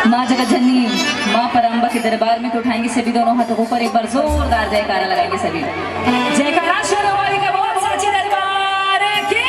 माँ जगत जननी माँ परम्बा के दरबार में तो उठाएंगे सभी दोनों हाथों को ऊपर, एक बार जोरदार जयकारा लगाएंगे सभी। जयकारा शुरू वाली का बहुत साची दरबार की।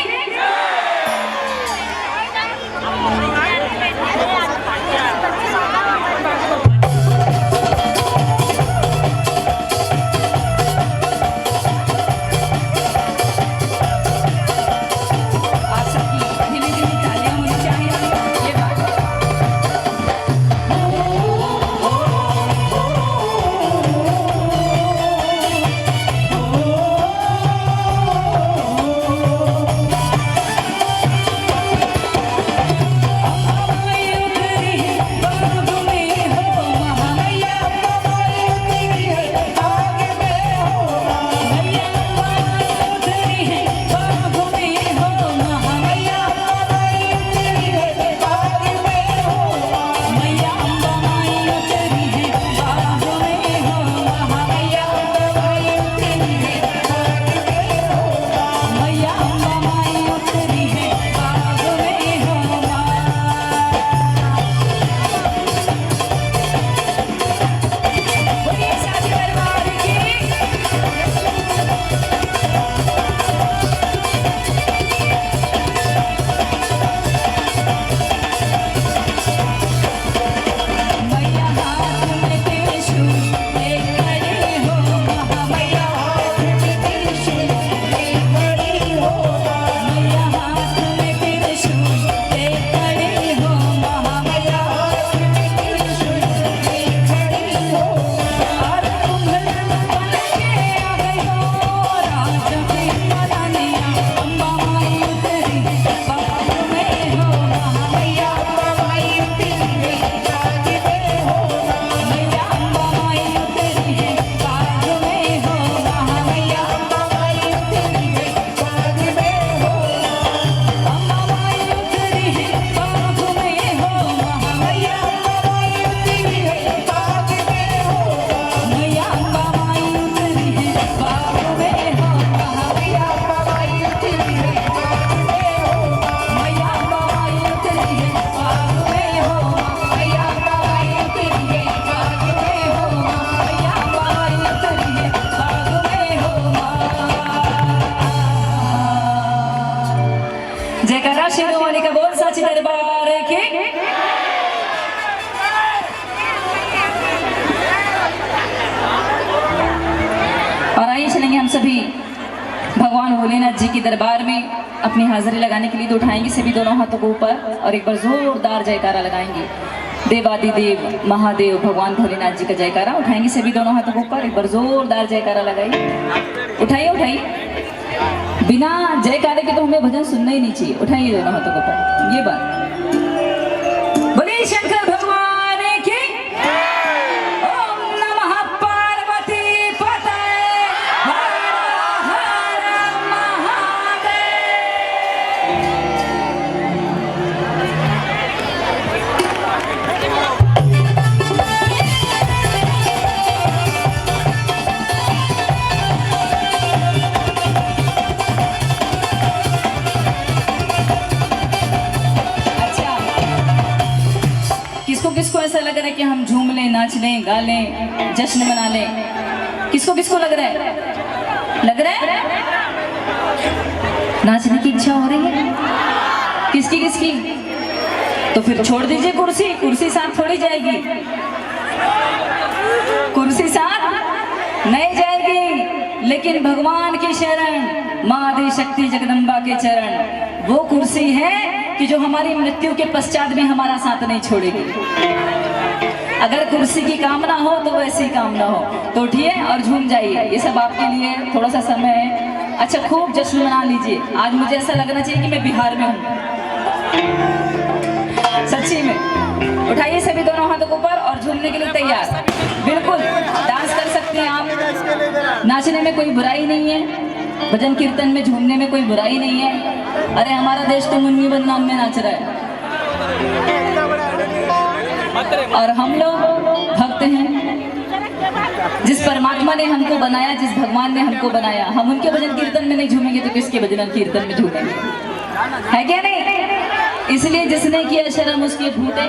जयकारा शेरों वाली का बोल साची दरबार की। और आइए चलेंगे हम सभी भगवान भोलेनाथ जी के दरबार में अपनी हाजिरी लगाने के लिए। तो उठाएंगे सभी दोनों हाथों को ऊपर और एक बार जोरदार जयकारा लगाएंगे। देवादिदेव महादेव भगवान भोलेनाथ जी का जयकारा उठाएंगे सभी दोनों हाथों को ऊपर, एक बार जोरदार जयकारा लगाइए। उठाइए उठाइए, बिना जयकारे के तो हमें भजन सुनना ही नहीं चाहिए। उठाइए दोनों हाथों को ऊपर, ये बात। बोलिए शंकर भगवान की। ओम नमः पार्वती पते हर हर महादेव। किसको ऐसा लग रहा है कि हम झूम लें, नाच लें, गा लें, जश्न मना लें? किसको किसको लग रहा है? लग रहा है नाचने की इच्छा हो रही है? किसकी किसकी? तो फिर छोड़ दीजिए कुर्सी, कुर्सी साथ थोड़ी जाएगी, कुर्सी साथ नहीं जाएगी। लेकिन भगवान की शरण, माँ आदि शक्ति जगदम्बा के चरण, वो कुर्सी है कि जो हमारी मृत्यु के पश्चात भी हमारा साथ नहीं छोड़ेगी। अगर कुर्सी की कामना हो तो वैसी कामना हो तो उठिए और झूम जाइए। ये सब आपके लिए थोड़ा सा समय है। अच्छा, खूब जश्न मना लीजिए। आज मुझे ऐसा लगना चाहिए कि मैं बिहार में हूँ, सच्ची में। उठाइए सभी दोनों हाथों को ऊपर और झूमने के लिए तैयार। बिल्कुल डांस कर सकते हैं आप, नाचने में कोई बुराई नहीं है, भजन कीर्तन में झूमने में कोई बुराई नहीं है। अरे हमारा देश तो मुन्नी बदनाम में नाच रहा है और हम लोग भक्त हैं। जिस परमात्मा ने हमको बनाया, जिस भगवान ने हमको बनाया, हम उनके भजन कीर्तन में नहीं झूमेंगे तो किसके भजन कीर्तन में झूमेंगे? है क्या नहीं? इसलिए जिसने किया शर्म उसके भूते।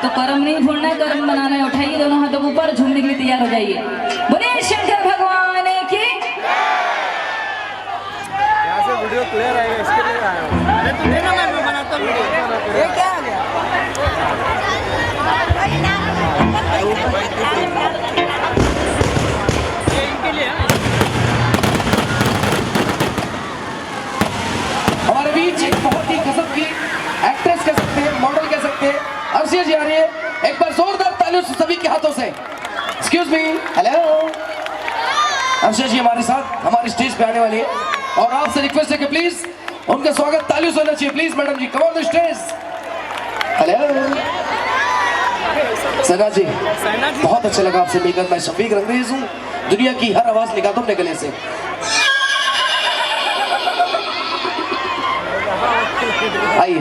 तो कर्म नहीं भूलना, कर्म बनाना है। उठाइए दोनों हाथों को ऊपर, झूमने के लिए तैयार हो जाइए। बोलिए शंकर भगवान की। यहाँ से वीडियो क्लियर आएगा, इसके लिए आया हूँ। अरे तू देना, मैं बनाता हूँ वीडियो। ये क्या आ गया? ये इनके लिए है। हमारे बीच एक बहुत ही गजब की एक्ट्रेस कह सकते हैं, मॉडल कह सकते हैं, अर्शिया जी आ रही है। एक बार जोरदार तालियों से सभी के हाथों से। Excuse me, hello. Arshia ji हमारे साथ हमारी स्टेज पे आने वाली है और आपसे रिक्वेस्ट है कि प्लीज उनका स्वागत तालियों से होना चाहिए। Please madam ji, come on the stage. Hello Sana ji, बहुत अच्छा लगा आपसे मिलकर। मैं शफीक रंगरेज हूँ, दुनिया की हर आवाज निकालता हूँ अपने गले से। आइए,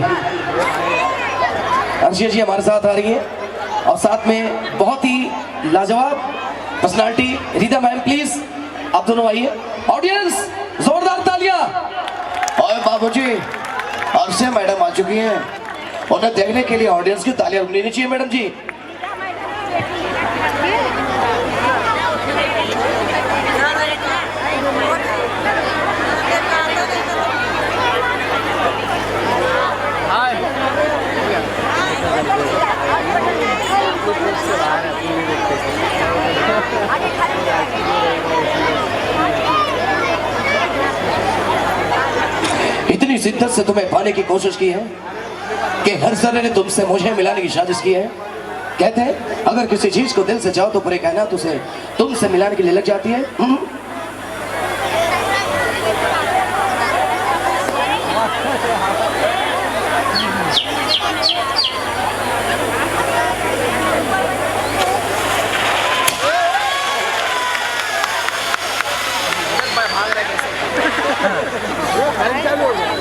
अर्शिया जी हमारे साथ आ रही है और साथ में बहुत ही लाजवाब पर्सनालिटी रीता मैम। प्लीज आप दोनों आइए। ऑडियंस जोरदार तालियां। ओए बाबूजी, अर्शिया मैडम आ चुकी हैं, उन्हें देखने के लिए ऑडियंस की तालियां रुकनी नहीं चाहिए मैडम जी। इतनी शिद्दत से तुम्हें पाने की कोशिश की है कि हर जर्रे ने तुमसे मुझे मिलाने की साजिश की है। कहते हैं अगर किसी चीज को दिल से चाहो तो पूरे कायनात उसे तुमसे मिलाने के लिए लग जाती है।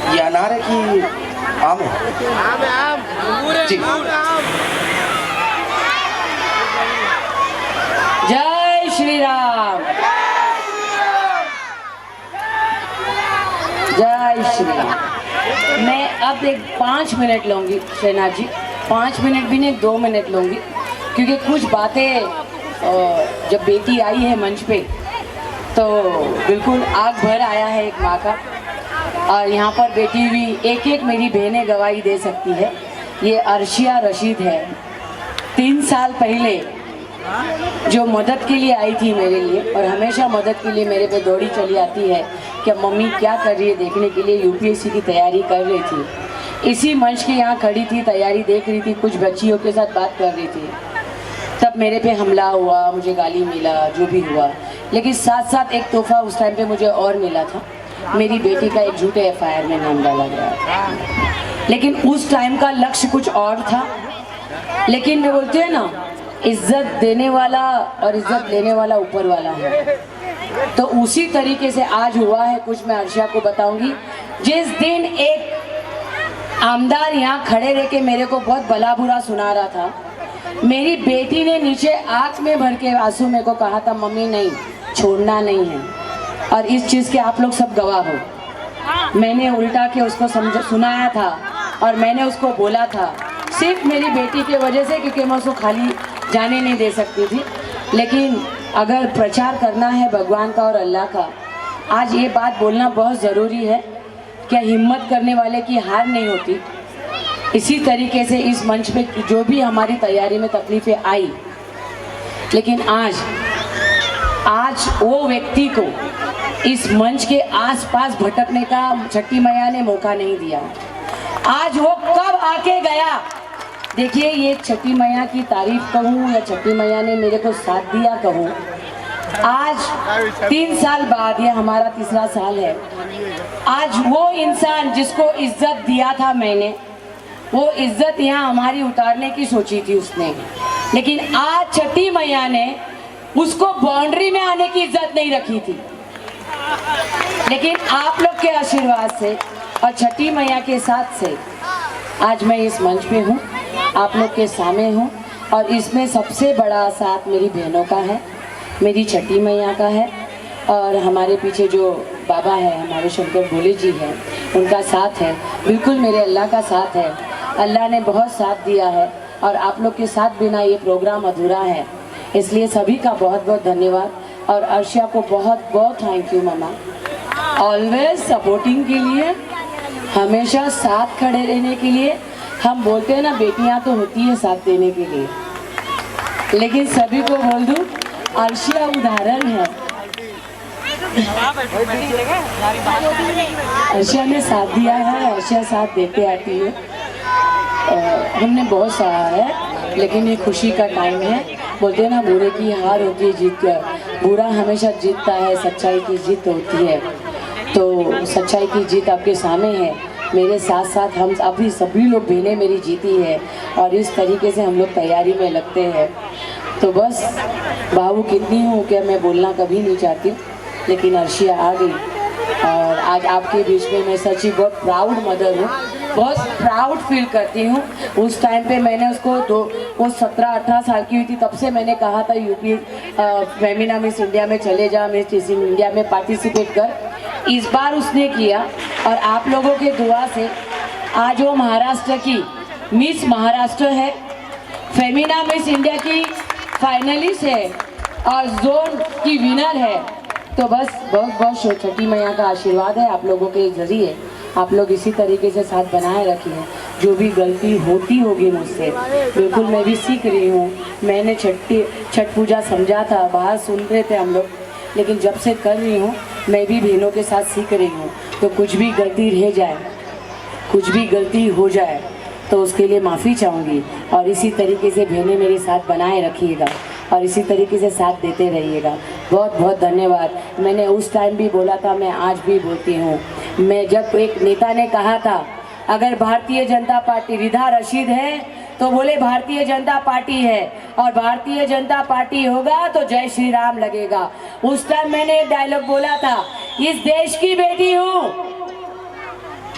ये अनार है कि आम है? आम है, आम। जी। जय श्री राम, जय श्री राम। मैं अब एक 5 मिनट लूँगी शहनाज जी, 5 मिनट भी नहीं 2 मिनट लूँगी, क्योंकि कुछ बातें जब बेटी आई है मंच पे तो बिल्कुल आग भर आया है एक माँ का। और यहाँ पर बेटी हुई एक एक मेरी बहनें गवाही दे सकती है। ये अर्शिया रशीद है, 3 साल पहले जो मदद के लिए आई थी मेरे लिए, और हमेशा मदद के लिए मेरे पे दौड़ी चली आती है कि मम्मी क्या कर रही है देखने के लिए। यूपीएससी की तैयारी कर रही थी, इसी मंच के यहाँ खड़ी थी, तैयारी देख रही थी, कुछ बच्चियों के साथ बात कर रही थी। तब मेरे पे हमला हुआ, मुझे गाली मिला, जो भी हुआ, लेकिन साथ साथ एक तोहफा उस टाइम पे मुझे और मिला था। मेरी बेटी का एक झूठे एफआईआर में नाम डाला गया था, लेकिन उस टाइम का लक्ष्य कुछ और था। लेकिन मैं बोलती हूँ ना, इज्जत देने वाला और इज्जत लेने वाला ऊपर वाला है। तो उसी तरीके से आज हुआ है कुछ, मैं अर्शिया को बताऊंगी। जिस दिन एक आमदार यहाँ खड़े रह के मेरे को बहुत भला बुरा सुना रहा था, मेरी बेटी ने नीचे आंख में भर के आंसू मेरे को कहा था, मम्मी नहीं छोड़ना नहीं है। और इस चीज़ के आप लोग सब गवाह हो। मैंने उल्टा के उसको सुनाया था और मैंने उसको बोला था सिर्फ मेरी बेटी की वजह से, क्योंकि मैं उसको खाली जाने नहीं दे सकती थी। लेकिन अगर प्रचार करना है भगवान का और अल्लाह का, आज ये बात बोलना बहुत ज़रूरी है कि हिम्मत करने वाले की हार नहीं होती। इसी तरीके से इस मंच पे जो भी हमारी तैयारी में तकलीफ़ें आई, लेकिन आज वो व्यक्ति को इस मंच के आसपास भटकने का छठी मैया ने मौका नहीं दिया। आज वो कब आके गया। देखिए, ये छठी मैया की तारीफ कहूँ या छठी मैया ने मेरे को साथ दिया कहूँ, आज 3 साल बाद, ये हमारा 3रा साल है, आज वो इंसान जिसको इज्जत दिया था मैंने, वो इज्जत यहाँ हमारी उतारने की सोची थी उसने, लेकिन आज छठी मैया ने उसको बाउंड्री में आने की इज्जत नहीं रखी थी। लेकिन आप लोग के आशीर्वाद से और छठी मैया के साथ से आज मैं इस मंच पे हूँ, आप लोग के सामने हूँ। और इसमें सबसे बड़ा साथ मेरी बहनों का है, मेरी छठी मैया का है, और हमारे पीछे जो बाबा है हमारे शंकर भोले जी हैं, उनका साथ है। बिल्कुल मेरे अल्लाह का साथ है। अल्लाह ने बहुत साथ दिया है और आप लोग के साथ बिना ये प्रोग्राम अधूरा है, इसलिए सभी का बहुत बहुत धन्यवाद। और अर्शिया को बहुत बहुत थैंक यू मम्मा, ऑलवेज सपोर्टिंग के लिए, हमेशा साथ खड़े रहने के लिए। हम बोलते हैं ना बेटियां तो होती है साथ देने के लिए, लेकिन सभी को बोल दूं अर्शिया उदाहरण है। अर्शिया ने साथ दिया है, अर्शिया साथ देते आती है। हमने बहुत सहा है, लेकिन ये खुशी का टाइम है। बोलते हैं ना बुरे की हार होती है, जीत का बुरा हमेशा जीतता है, सच्चाई की जीत होती है। तो सच्चाई की जीत आपके सामने है, मेरे साथ साथ हम अभी सभी लोग बहनें मेरी जीती है, और इस तरीके से हम लोग तैयारी में लगते हैं। तो बस बाबू कितनी हूँ क्या मैं बोलना कभी नहीं चाहती, लेकिन अर्शिया आ गई और आज आपके बीच में मैं सच्ची बहुत प्राउड मदर हूँ, बहुत प्राउड फील करती हूँ। उस टाइम पे मैंने उसको वो 17-18 साल की हुई थी, तब से मैंने कहा था यूपी फेमिना मिस इंडिया में चले जा, मिस इंडिया में पार्टिसिपेट कर। इस बार उसने किया, और आप लोगों के दुआ से आज वो महाराष्ट्र की मिस महाराष्ट्र है, फेमिना मिस इंडिया की फाइनलिस्ट है और जोन की विनर है। तो बस बहुत बहुत छठी मैया का आशीर्वाद है आप लोगों के जरिए। आप लोग इसी तरीके से साथ बनाए रखिए। जो भी गलती होती होगी मुझसे, बिल्कुल मैं भी सीख रही हूँ। मैंने छठ पूजा समझा था, बाहर सुन रहे थे हम लोग, लेकिन जब से कर रही हूँ मैं भी बहनों के साथ सीख रही हूँ। तो कुछ भी गलती रह जाए, कुछ भी गलती हो जाए, तो उसके लिए माफ़ी चाहूँगी। और इसी तरीके से बहनें मेरे साथ बनाए रखिएगा और इसी तरीके से साथ देते रहिएगा। बहुत बहुत धन्यवाद। मैंने उस टाइम भी बोला था, मैं आज भी बोलती हूँ। मैं जब एक नेता ने कहा था अगर भारतीय जनता पार्टी रिधा रशीद है तो बोले भारतीय जनता पार्टी है, और भारतीय जनता पार्टी होगा तो जय श्री राम लगेगा। उस टाइम मैंने एक डायलॉग बोला था, इस देश की बेटी हूँ,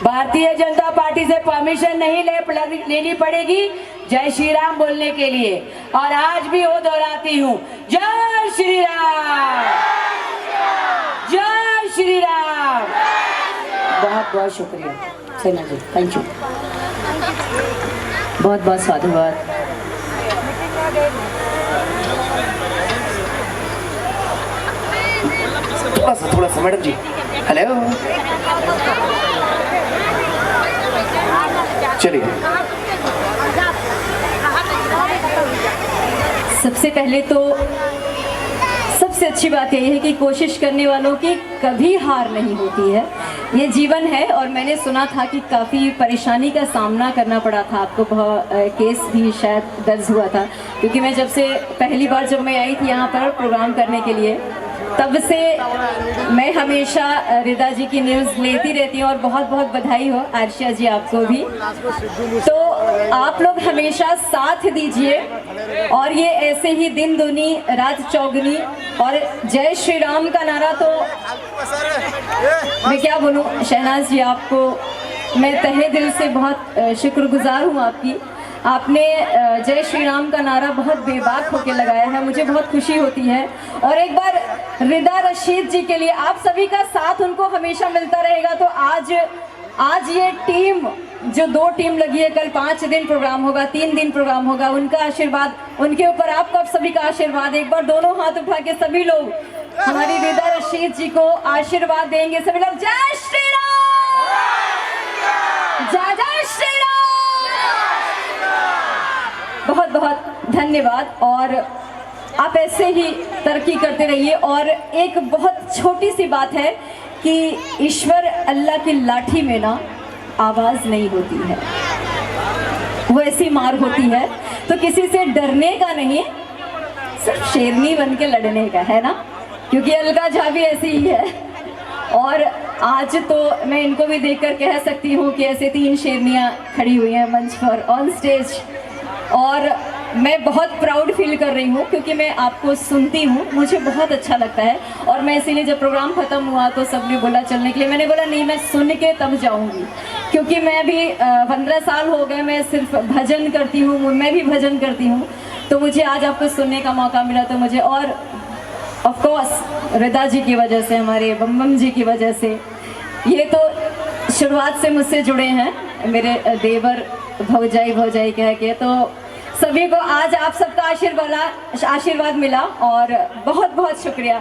भारतीय जनता पार्टी से परमिशन नहीं लेनी पड़ेगी जय श्री राम बोलने के लिए। और आज भी वो दोहराती हूँ, जय श्री राम, जय श्री राम। बहुत बहुत शुक्रिया सेना जी, थैंक यू। बहुत बहुत साधुवाद। थोड़ा सा मैडम जी, हेलो, चलिए। सबसे पहले तो सबसे अच्छी बात यही है कि कोशिश करने वालों की कभी हार नहीं होती है, ये जीवन है। और मैंने सुना था कि काफ़ी परेशानी का सामना करना पड़ा था आपको, केस भी शायद दर्ज हुआ था, क्योंकि मैं जब से पहली बार जब मैं आई थी यहाँ पर प्रोग्राम करने के लिए, तब से मैं हमेशा रिदा जी की न्यूज़ लेती रहती हूँ। और बहुत बहुत बधाई हो अर्शिया जी आपको भी। तो आप लोग हमेशा साथ दीजिए, और ये ऐसे ही दिन दूनी रात चौगुनी। और जय श्री राम का नारा तो मैं क्या बोलूँ शहनाज जी, आपको मैं तहे दिल से बहुत शुक्रगुजार हूँ आपकी। आपने जय श्री राम का नारा बहुत बेबाक होकर लगाया है, मुझे बहुत खुशी होती है। और एक बार रिदा रशीद जी के लिए आप सभी का साथ उनको हमेशा मिलता रहेगा। तो आज ये टीम जो 2 टीम लगी है, कल 5 दिन प्रोग्राम होगा, 3 दिन प्रोग्राम होगा, उनका आशीर्वाद उनके ऊपर, आपका सभी का आशीर्वाद। एक बार दोनों हाथ उठा के सभी लोग हमारी रिदा रशीद जी को आशीर्वाद देंगे। सभी लोग जय श्री राम, जय जय श्री राम। बहुत बहुत धन्यवाद, और आप ऐसे ही तरक्की करते रहिए। और एक बहुत छोटी सी बात है कि ईश्वर अल्लाह की लाठी में ना आवाज़ नहीं होती है, वो ऐसी मार होती है। तो किसी से डरने का नहीं, सिर्फ शेरनी बन के लड़ने का है ना, क्योंकि अलका झा भी ऐसी ही है। और आज तो मैं इनको भी देखकर कह सकती हूँ कि ऐसे 3 शेरनियाँ खड़ी हुई हैं मंच पर ऑन स्टेज, और मैं बहुत प्राउड फील कर रही हूँ क्योंकि मैं आपको सुनती हूँ, मुझे बहुत अच्छा लगता है। और मैं इसीलिए जब प्रोग्राम ख़त्म हुआ तो सबने बोला चलने के लिए, मैंने बोला नहीं, मैं सुन के तब जाऊँगी, क्योंकि मैं भी 15 साल हो गए मैं सिर्फ भजन करती हूँ, मैं भी भजन करती हूँ। तो मुझे आज आपको सुनने का मौका मिला, तो मुझे, और ऑफ कोर्स रिदा जी की वजह से, हमारे बम जी की वजह से, ये तो शुरुआत से मुझसे जुड़े हैं मेरे देवर भौजाई कह के, तो सभी को आज आप सबका आशीर्वाद मिला और बहुत बहुत शुक्रिया।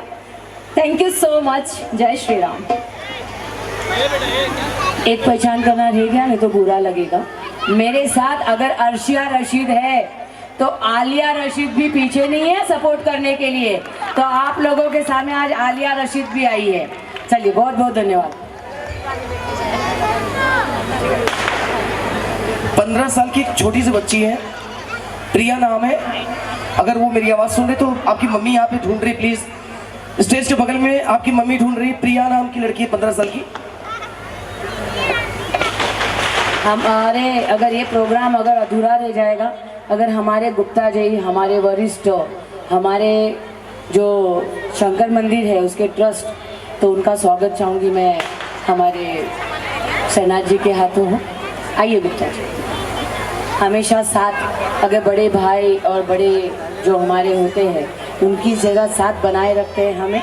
Thank you so much. जय श्री राम। एक पहचान करना रह गया, नहीं तो बुरा लगेगा। मेरे साथ अगर अर्शिया रशीद है तो आलिया रशीद भी पीछे नहीं है सपोर्ट करने के लिए। तो आप लोगों के सामने आज आलिया रशीद भी आई है। चलिए, बहुत बहुत धन्यवाद। 15 साल की एक छोटी सी बच्ची है, प्रिया नाम है। अगर वो मेरी आवाज़ सुन रहे तो आपकी मम्मी यहाँ पे ढूंढ रही, प्लीज़ स्टेज के बगल में आपकी मम्मी ढूंढ रही। प्रिया नाम की लड़की है, 15 साल की। हमारे अगर ये प्रोग्राम अगर अधूरा रह जाएगा, अगर हमारे गुप्ता जी, हमारे वरिष्ठ, हमारे जो शंकर मंदिर है उसके ट्रस्ट, तो उनका स्वागत चाहूँगी मैं हमारे शहनाज जी के हाथों हो। आइए गुप्ता जी। हमेशा साथ अगर बड़े भाई और बड़े जो हमारे होते हैं उनकी जगह साथ बनाए रखते हैं हमें।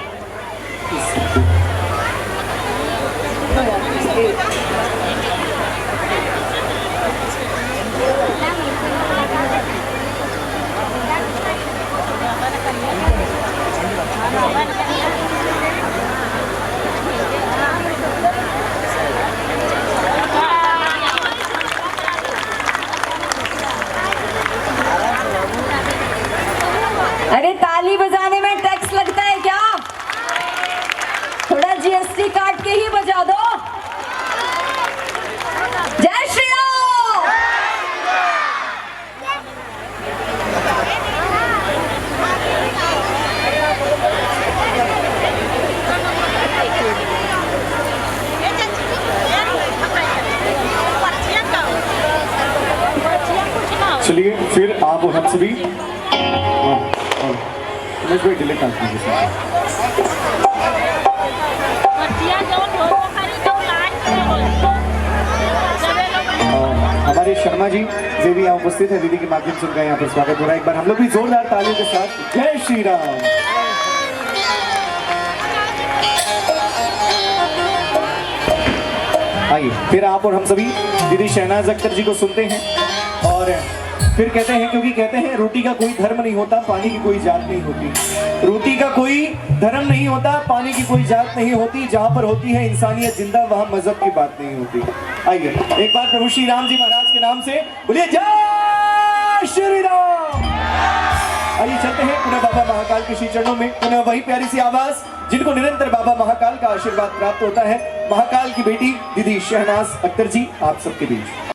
अरे ताली बजाने में टैक्स लगता है क्या? थोड़ा जीएसटी काट के ही बजा दो। जय श्री राम। चलिए फिर आप और हम सभी डिलीट कर दीजिए। हमारे शर्मा जी जो भी यहाँ उपस्थित है, दीदी के माध्यम से उनका यहाँ पर स्वागत हो रहा है। एक बार हम लोग भी जोरदार तालियों के साथ जय श्री राम। आइए फिर आप और हम सभी दीदी शहनाज अख्तर जी को सुनते हैं और फिर कहते हैं, क्योंकि कहते हैं रोटी का कोई धर्म नहीं होता, पानी की कोई जात नहीं होती। रोटी का कोई धर्म नहीं होता, पानी की कोई जात नहीं होती। जहां पर होती है इंसानियत जिंदा, वहां मजहब की बात नहीं होती। आइए एक बार प्रभु श्री राम जी महाराज के नाम से बोलिए जय श्री राम। आइए चलते हैं पुनः बाबा महाकाल के श्री चरणों में। पुनः वही प्यारी सी आवाज जिनको निरंतर बाबा महाकाल का आशीर्वाद प्राप्त होता है। महाकाल की बेटी दीदी शहनाज अख्तर जी आप सबके बीच।